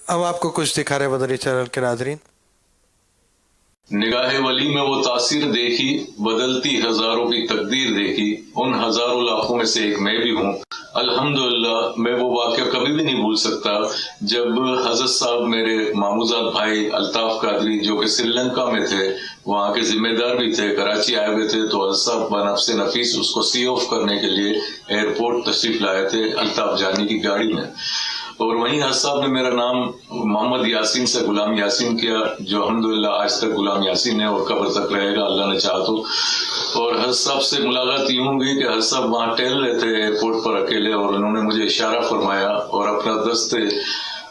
اب آپ کو کچھ دکھا رہے مدنی چینل کے ناظرین. نگاہ ولی میں وہ تاثیر دیکھی، بدلتی ہزاروں کی تقدیر دیکھی، ان ہزاروں لاکھوں میں سے ایک میں بھی ہوں. الحمدللہ میں وہ واقعہ کبھی بھی نہیں بھول سکتا جب حضرت صاحب میرے ماموزاد بھائی الطاف قادری جو کہ سری لنکا میں تھے، وہاں کے ذمہ دار بھی تھے، کراچی آئے ہوئے تھے، تو حضرت صاحب بنفس نفیس اس کو سی آف کرنے کے لیے ایئرپورٹ تشریف لائے تھے الطاف جانی کی گاڑی میں. اور وہیں حضرت صاحب نے میرا نام محمد یاسین سے غلام یاسین کیا، جو الحمدللہ آج تک غلام یاسین ہے اور قبر تک رہے گا اللہ نے چاہا تو. اور حضرت صاحب سے ملاقات یوں ہوئی کہ حضرت صاحب وہاں ٹہل رہے تھے ایئرپورٹ پر اکیلے، اور انہوں نے مجھے اشارہ فرمایا اور اپنا دست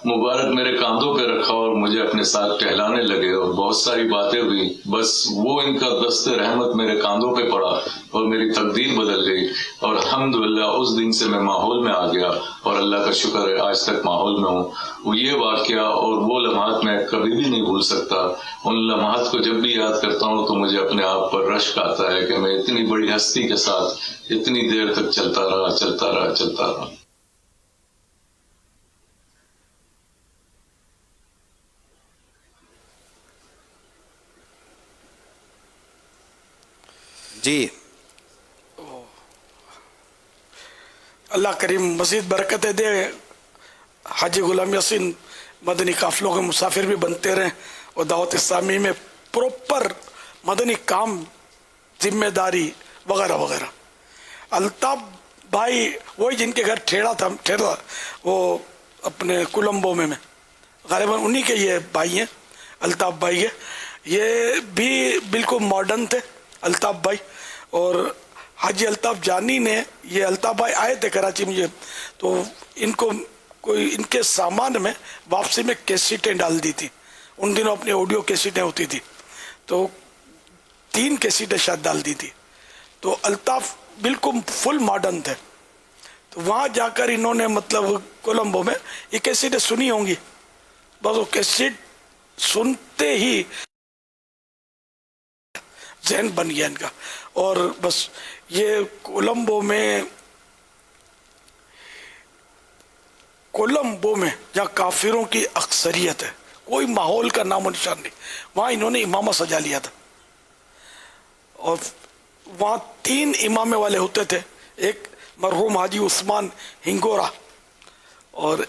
مبارک میرے کاندھوں پہ رکھا اور مجھے اپنے ساتھ ٹہلانے لگے، اور بہت ساری باتیں ہوئی. بس وہ ان کا دست رحمت میرے کاندھوں پہ پڑا اور میری تقدیر بدل گئی. اور الحمدللہ اس دن سے میں ماحول میں آ گیا اور اللہ کا شکر ہے آج تک ماحول میں ہوں. وہ یہ واقعہ اور وہ لمحات میں کبھی بھی نہیں بھول سکتا. ان لمحات کو جب بھی یاد کرتا ہوں تو مجھے اپنے آپ پر رشک آتا ہے کہ میں اتنی بڑی ہستی کے ساتھ اتنی دیر تک چلتا رہا. جی اللہ کریم مزید برکتیں دے. حاجی غلام یاسین مدنی قافلوں کے مسافر بھی بنتے رہیں اور دعوت اسلامی میں پروپر مدنی کام، ذمہ داری وغیرہ وغیرہ. الطاف بھائی وہی جن کے گھر ٹھہرا وہ اپنے کولمبو میں غالباً انہی کے یہ بھائی ہیں الطاف بھائی ہے. یہ بھی بالکل ماڈرن تھے الطاف بھائی. اور حاجی الطاف جانی نے، یہ الطاف بھائی آئے تھے کراچی مجھے، تو ان کو کوئی ان کے سامان میں واپسی میں کیسیٹیں ڈال دی تھی. ان دنوں اپنی آڈیو کیسیٹیں ہوتی تھی، تو 3 کیسیٹیں شاید ڈال دی تھی. تو الطاف بالکل فل ماڈرن تھے. تو وہاں جا کر انہوں نے مطلب کولمبو میں یہ کیسیٹیں سنی ہوں گی. بس وہ کیسیٹ سنتے ہی ذہن بن گیا ان کا. اور بس یہ کولمبو میں جہاں کافروں کی اکثریت ہے، کوئی ماحول کا نام و نشان نہیں، وہاں انہوں نے امامہ سجا لیا تھا. اور وہاں 3 امامے والے ہوتے تھے، ایک مرحوم حاجی عثمان ہنگورا، اور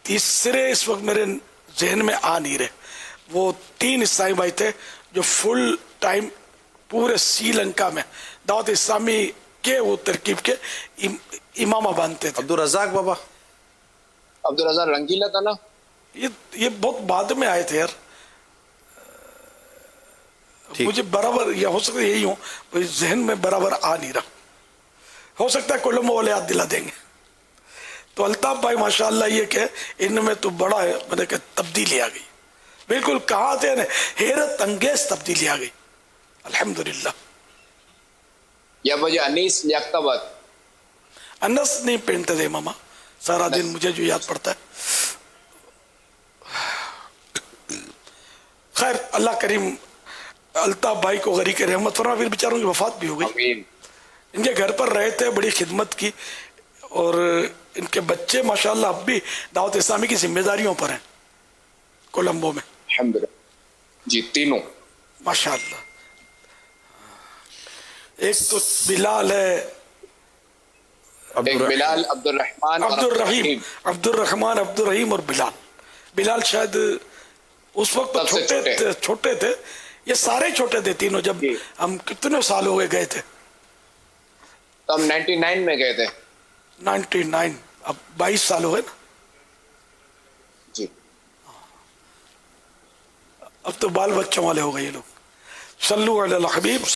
تیسرے اس وقت میرے ذہن میں آ نہیں رہے. وہ 3 عیسائی بھائی تھے جو فل ٹائم پورے سری لنکا میں دعوت اسلامی کے وہ ترکیب کے امامہ بانتے تھے. عبدالرزاق بابا، عبدالرزاق رنگیلا تھا نا، یہ بہت بعد میں آئے تھے یار. مجھے برابر یا ہو سکتا ہے یہی ہوں، ذہن میں برابر آ نہیں رہا. ہو سکتا ہے کولمبو والے یاد دلا دیں گے. تو الطاف بھائی ماشاءاللہ یہ کہ ان میں تو بڑا ہے، مطلب کہ تبدیلی آ گئی. بالکل کہاں تھے، حیرت انگیز تبدیلی آ گئی الحمدللہ. یا مجھے انیس لیاقت آباد انس نہیں پہنتے تھے ماما سارا دن، مجھے جو یاد پڑتا ہے. خیر اللہ کریم الطاف بھائی کو غریق رحمت فرما. پھر بیچاروں کی وفات بھی ہو گئی. امین. ان کے گھر پر رہے تھے، بڑی خدمت کی، اور ان کے بچے ماشاءاللہ اب بھی دعوت اسلامی کی ذمہ داریوں پر ہیں کولمبو میں الحمدللہ. جی تینوں ماشاءاللہ. ایک تو بلال ہے، ایک بلال، عبد الرحمان اور عبد الرحیم اور بلال شاید اس وقت سب سے چھوٹے تھے. یہ سارے چھوٹے تھے تینوں. جب ہم کتنے سال ہو گئے تھے؟ تو ہم 99 میں گئے تھے. 99 اب 22 سال ہوئے نا. جی اب تو بال بچوں والے ہو گئے یہ لوگ. صلو علی الحبیب.